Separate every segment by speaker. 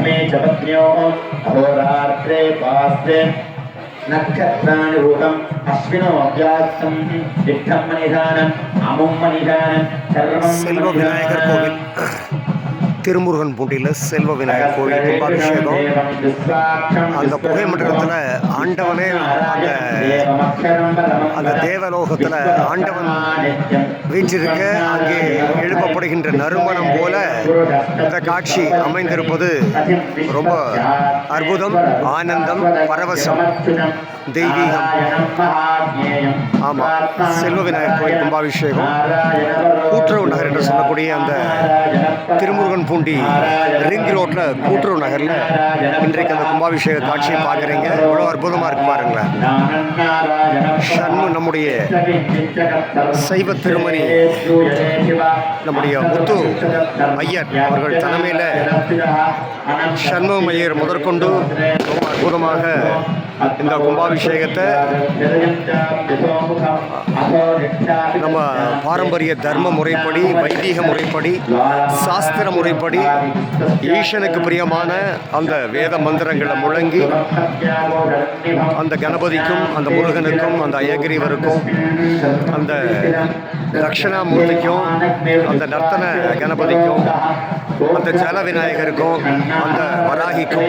Speaker 1: मे च पत्न्योः अहोरात्रे पास्ते नक्षत्राणि रूपम् अश्विनो अभ्यासं इत्थं मनिधानम् अमुं मनिधानं सर्वं
Speaker 2: செல்வ விநாயகர் கோவில் திருமுருகன் பூண்டியில் செல்வ விநாயகர் கோவில் கும்பாபிஷேகம். அந்த புகை மண்டலத்தில் ஆண்டவனே அந்த தேவலோகத்தில் ஆண்டவன் வீற்றிருக்க அங்கே எழுப்பப்படுகின்ற நறுமணம் போல இந்த காட்சி அமைந்திருப்பது ரொம்ப அற்புதம், ஆனந்தம், பரவசம், தெய்வீகம். ஆமாம், செல்வ விநாயகர் கோவில் கும்பாபிஷேகம் கூட்டுறவு நகர் என்று சொல்லக்கூடிய அந்த திருமுருகன் பூண்டி ரிங் ரோட்டில் கூட்டுறவு நகரில் இன்றைக்கு அந்த கும்பாபிஷேக காட்சியை பார்க்குறீங்க. இவ்வளோ அற்புதமாக இருக்கு பாருங்களேன். நம்முடைய சைவ திருமணி நம்முடைய முத்து ஐயர் அவர்கள் தலைமையில் சண்முகம் ஐயர் முதற்கொண்டு ரொம்ப அற்புதமாக இந்த கும்பாபிஷேகத்தை நம்ம பாரம்பரிய தர்ம முறைப்படி, வைதீக முறைப்படி, சாஸ்திர முறைப்படி ஈசனுக்கு பிரியமான அந்த வேத மந்திரங்களை முழங்கி அந்த கணபதிக்கும், அந்த முருகனுக்கும், அந்த அயகிரிவருக்கும், அந்த தட்சிணாமூர்த்திக்கும், அந்த நர்த்தன கணபதிக்கும், அந்த ஜல விநாயகருக்கும், அந்த வராகிக்கும்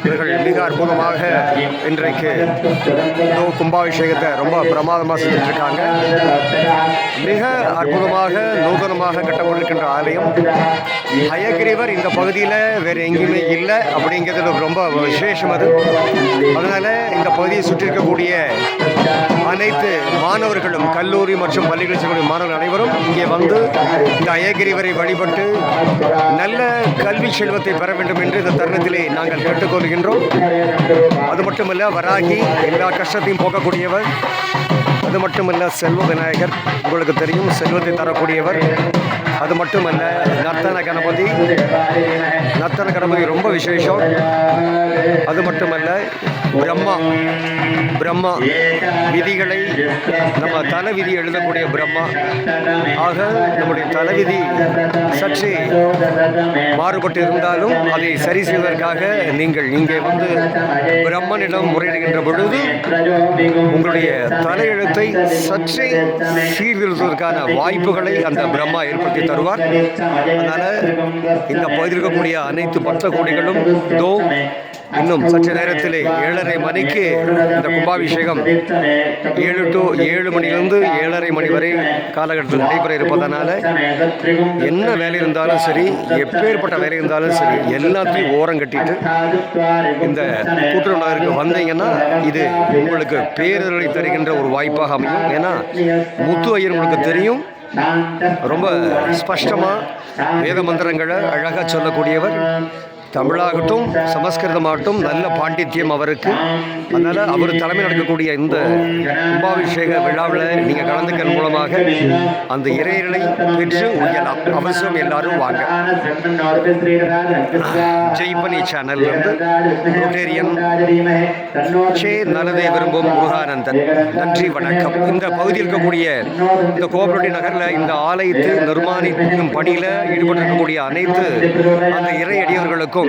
Speaker 2: இவர்கள் மிக அற்புதமாக இன்றைக்கு கும்பாபிஷேகத்தை ரொம்ப பிரமாதமாக செஞ்சுட்ருக்காங்க. மிக அற்புதமாக நூதனமாக கட்டப்பட்டிருக்கின்ற ஆலயம். அயகிரிவர் இந்த பகுதியில் வேறு எங்கேயுமே இல்லை அப்படிங்கிறது ரொம்ப விசேஷம். அதனால் இந்த பகுதியை சுற்றி இருக்கக்கூடிய அனைத்து மாணவர்களும், கல்லூரி மற்றும் பள்ளிகளில் செல்லக்கூடிய மாணவர்கள் அனைவரும் இங்கே வந்து இந்த அயகிரிவரை வழிபட்டு நல்ல கல்வி செல்வத்தை பெற வேண்டும் என்று இந்த தருணத்திலே நாங்கள் கேட்டுக்கொள்கின்றோம். அது மட்டுமல்ல, வராகி எல்லா கஷ்டத்தையும் போக்கக்கூடியவர். அது மட்டுமல்ல, செல்வ விநாயகர் உங்களுக்கு தெரியும், செல்வத்தை தரக்கூடியவர். அது மட்டுமல்ல, நர்த்தன கணபதி ரொம்ப விசேஷம். அது மட்டுமல்ல, பிரம்மா விதிகளை நம்ம தலைவிதி எழுதக்கூடிய பிரம்மா. ஆக நம்முடைய தலைவிதி சற்றே மாறுபட்டு இருந்தாலும் அதை சரி செய்வதற்காக நீங்கள் இங்கே வந்து பிரம்மனிடம் முறையிடுகின்ற பொழுது உங்களுடைய தலையெழுத்தை சற்றே சீர்திருத்துவதற்கான வாய்ப்புகளை அந்த பிரம்மா ஏற்படுத்தி தருவார். அதனால் இந்த பகுதியில் இருக்கக்கூடிய அனைத்து பக்த கோடிகளும் இன்னும் சற்று நேரத்திலே 7:30 மணிக்கு இந்த கும்பாபிஷேகம் 7 to 7 மணிலிருந்து 7:30 மணி வரை காலகட்டத்தில் நடைபெற இருப்பதனால என்ன வேலை இருந்தாலும் சரி, எப்பேற்பட்ட வேலை இருந்தாலும் சரி, எல்லாத்தையும் ஓரம் கட்டிட்டு இந்த கூட்டுறவு நகருக்கு வந்தீங்கன்னா இது உங்களுக்கு பேரர்களை தருகின்ற ஒரு வாய்ப்பாக அமையும். ஏன்னா முத்து ஐயர் உங்களுக்கு தெரியும், ரொம்ப ஸ்பஷ்டமாக வேத மந்திரங்களை அழகாக சொல்லக்கூடியவர். தமிழாகட்டும் சமஸ்கிருதமாகட்டும் நல்ல பாண்டித்யம் அவருக்கு. அதனால் அவர் தலைமை நடக்கக்கூடிய இந்த கும்பாபிஷேக விழாவில் நீங்கள் கலந்துக்கிற மூலமாக அந்த இறையர்களை பெற்று உயரலாம். அவசியம் எல்லாரும் வாங்க. ஜெய்பனி சேனல்லேருந்து ரோட்டேரியன் நல்லதே விரும்பும் முருகானந்தன். நன்றி, வணக்கம். இந்த பகுதியில் இருக்கக்கூடிய இந்த கோபுரட்டி நகரில் இந்த ஆலயத்தை நிர்மாணிக்கும் பணியில் ஈடுபட்டிருக்கக்கூடிய அனைத்து அந்த இறை அடியவர்களுக்கும்,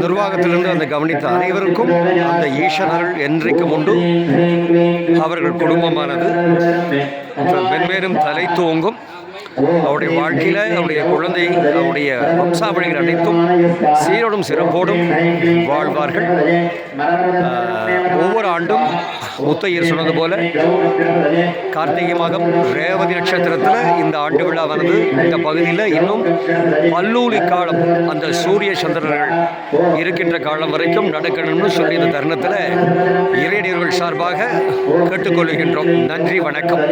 Speaker 2: நிர்வாகத்திலிருந்து அந்த கவனித்த அனைவருக்கும் அந்த ஈஸ்வரர்கள் என்றைக்கும் உண்டு. அவர்கள் குடும்பமானது மென்மேலும் தலை தூங்கும். அவருடைய வாழ்க்கையில் அவருடைய குழந்தை, அவருடைய வம்சாவளிகள் அனைத்தும் சீரோடும் சிறப்போடும் வாழ்வார்கள். ஒவ்வொரு ஆண்டும் முத்தையர் சொன்னது போல கார்த்திகை மாதம் ரேவதி நட்சத்திரத்தில் இந்த ஆண்டு விழாவானது இந்த பகுதியில் இன்னும் பல்லூலி காலம், அந்த சூரிய சந்திரர்கள் இருக்கின்ற காலம் வரைக்கும் நடக்கணும்னு சொல்லி இந்த தருணத்தில் இறையடியர்கள் சார்பாக கேட்டுக்கொள்கின்றோம். நன்றி, வணக்கம்.